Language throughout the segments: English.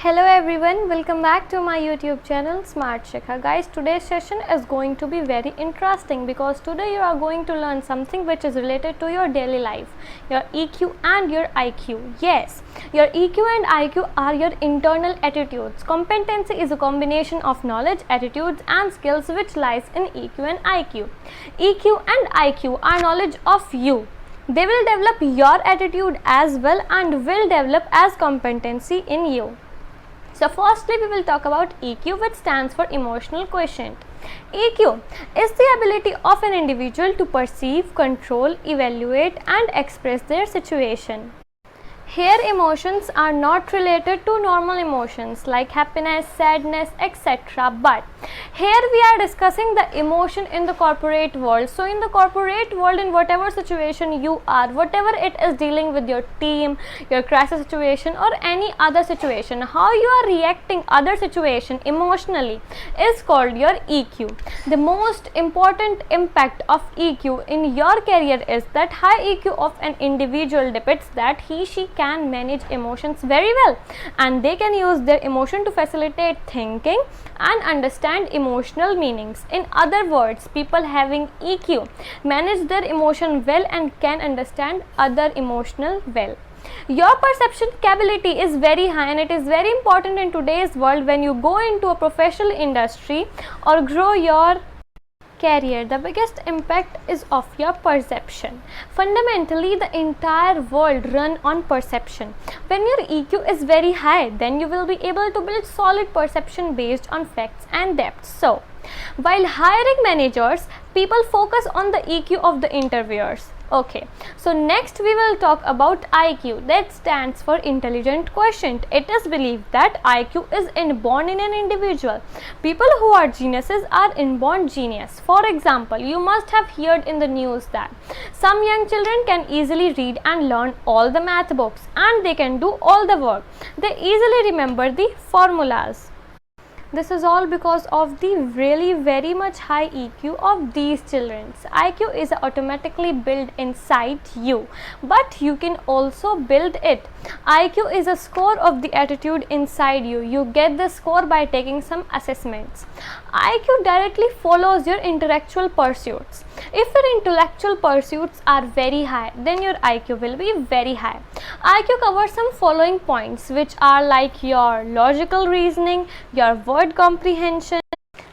Hello everyone, welcome back to my YouTube channel Smartshikha. Guys, today's session is going to be very interesting because today you are going to learn something which is related to your daily life, your EQ and your IQ. Yes, your EQ and IQ are your internal attitudes. Competency is a combination of knowledge, attitudes and skills which lies in EQ and IQ. EQ and IQ are knowledge of you. They will develop your attitude as well and will develop as competency in you. So firstly we will talk about EQ, which stands for emotional quotient. EQ is the ability of an individual to perceive, control, evaluate and express their situation. Here emotions are not related to normal emotions like happiness, sadness, etc. But here we are discussing the emotion in the corporate world. So in the corporate world, in whatever situation you are, whatever it is dealing with your team, your crisis situation or any other situation, how you are reacting other situation emotionally is called your EQ. The most important impact of EQ in your career is that high EQ of an individual depicts that she can manage emotions very well and they can use their emotion to facilitate thinking and understand emotional meanings. In other words, people having EQ manage their emotion well and can understand other emotional well. Your perception capability is very high and it is very important in today's world when you go into a professional industry or grow your career. The biggest impact is of your perception. Fundamentally, the entire world run on perception. When your EQ is very high, then you will be able to build solid perception based on facts and depth. So, while hiring managers, people focus on the EQ of the interviewers. Okay, so next we will talk about IQ, that stands for intelligent quotient. It is believed that IQ is inborn in an individual. People who are geniuses are inborn genius. For example, you must have heard in the news that some young children can easily read and learn all the math books and they can do all the work. They easily remember the formulas. This is all because of the really very much high EQ of these children. IQ is automatically built inside you, but you can also build it. IQ is a score of the attitude inside you. You get the score by taking some assessments. IQ directly follows your intellectual pursuits. If your intellectual pursuits are very high, then your IQ will be very high. IQ covers some following points, which are like your logical reasoning, your word comprehension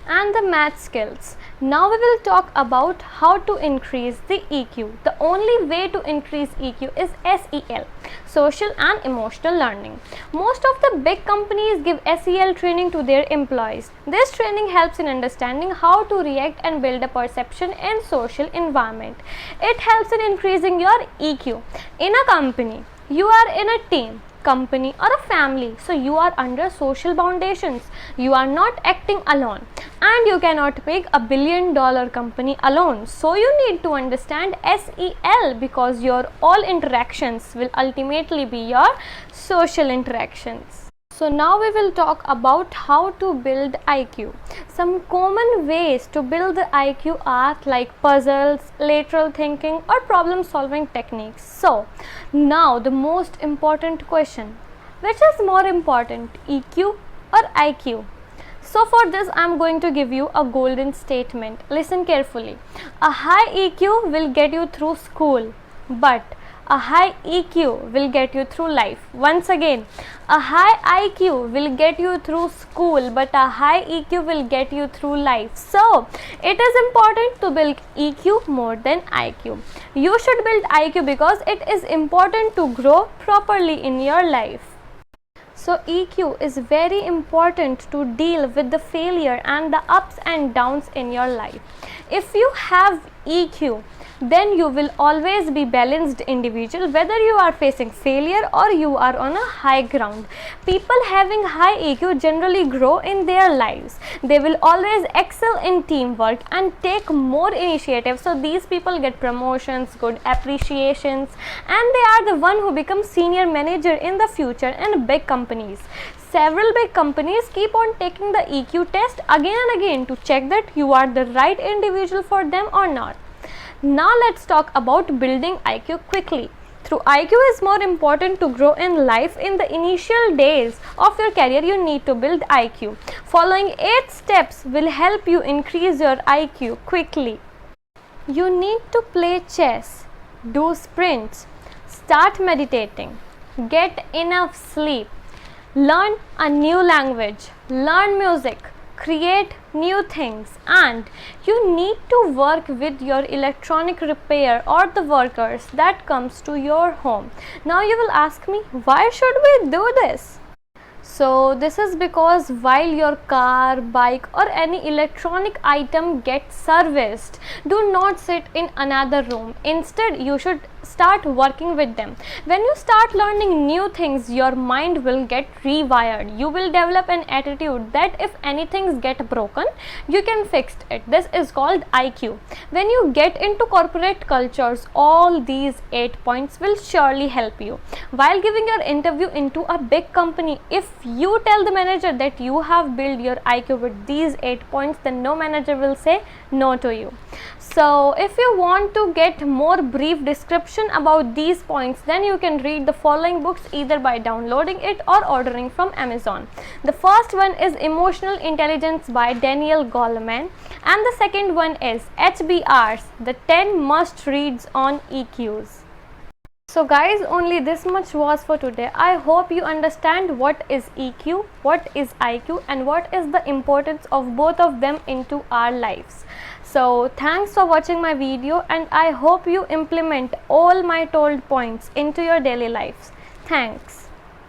and the math skills. Now we will talk about how to increase the EQ. The only way to increase EQ is SEL, social and emotional learning. Most of the big companies give SEL training to their employees. This training helps in understanding how to react and build a perception in social environment. It helps in increasing your EQ. In a company, you are in a team, company or a family, so you are under social foundations. You are not acting alone and you cannot make a $1 billion company alone. So you need to understand SEL because your all interactions will ultimately be your social interactions. So now we will talk about how to build IQ. Some common ways to build the IQ are like puzzles, lateral thinking or problem solving techniques. So now the most important question, which is more important, EQ or IQ? So for this I am going to give you a golden statement. Listen carefully. A high EQ will get you through school, but a high EQ will get you through life. Once again, a high IQ will get you through school, but a high EQ will get you through life. So, it is important to build EQ more than IQ. You should build IQ because it is important to grow properly in your life. So EQ is very important to deal with the failure and the ups and downs in your life. If you have EQ, then you will always be balanced individual whether you are facing failure or you are on a high ground. People having high EQ generally grow in their lives. They will always excel in teamwork and take more initiative. So these people get promotions, good appreciations and they are the one who become senior manager in the future in big companies. Several big companies keep on taking the EQ test again and again to check that you are the right individual for them or not. Now let's talk about building IQ quickly. Through IQ is more important to grow in life. In the initial days of your career, you need to build IQ. Following 8 steps will help you increase your IQ quickly. You need to play chess, do sprints, start meditating, get enough sleep, learn a new language, learn music, create new things, and you need to work with your electronic repair or the workers that comes to your home. Now you will ask me, why should we do this? So this is because while your car, bike or any electronic item gets serviced, do not sit in another room. Instead, you should start working with them. When you start learning new things, your mind will get rewired. You will develop an attitude that if anything gets broken, you can fix it. This is called IQ. When you get into corporate cultures, all these 8 points will surely help you. While giving your interview into a big company, if you tell the manager that you have built your IQ with these 8 points, then no manager will say no to you. So if you want to get more brief description about these points, then you can read the following books either by downloading it or ordering from Amazon. The first one is Emotional Intelligence by Daniel Goldman, and the second one is HBR's The 10 Must Reads on EQs. So guys, only this much was for today. I hope you understand what is EQ, what is IQ, and what is the importance of both of them into our lives. So thanks for watching my video, and I hope you implement all my told points into your daily lives. Thanks.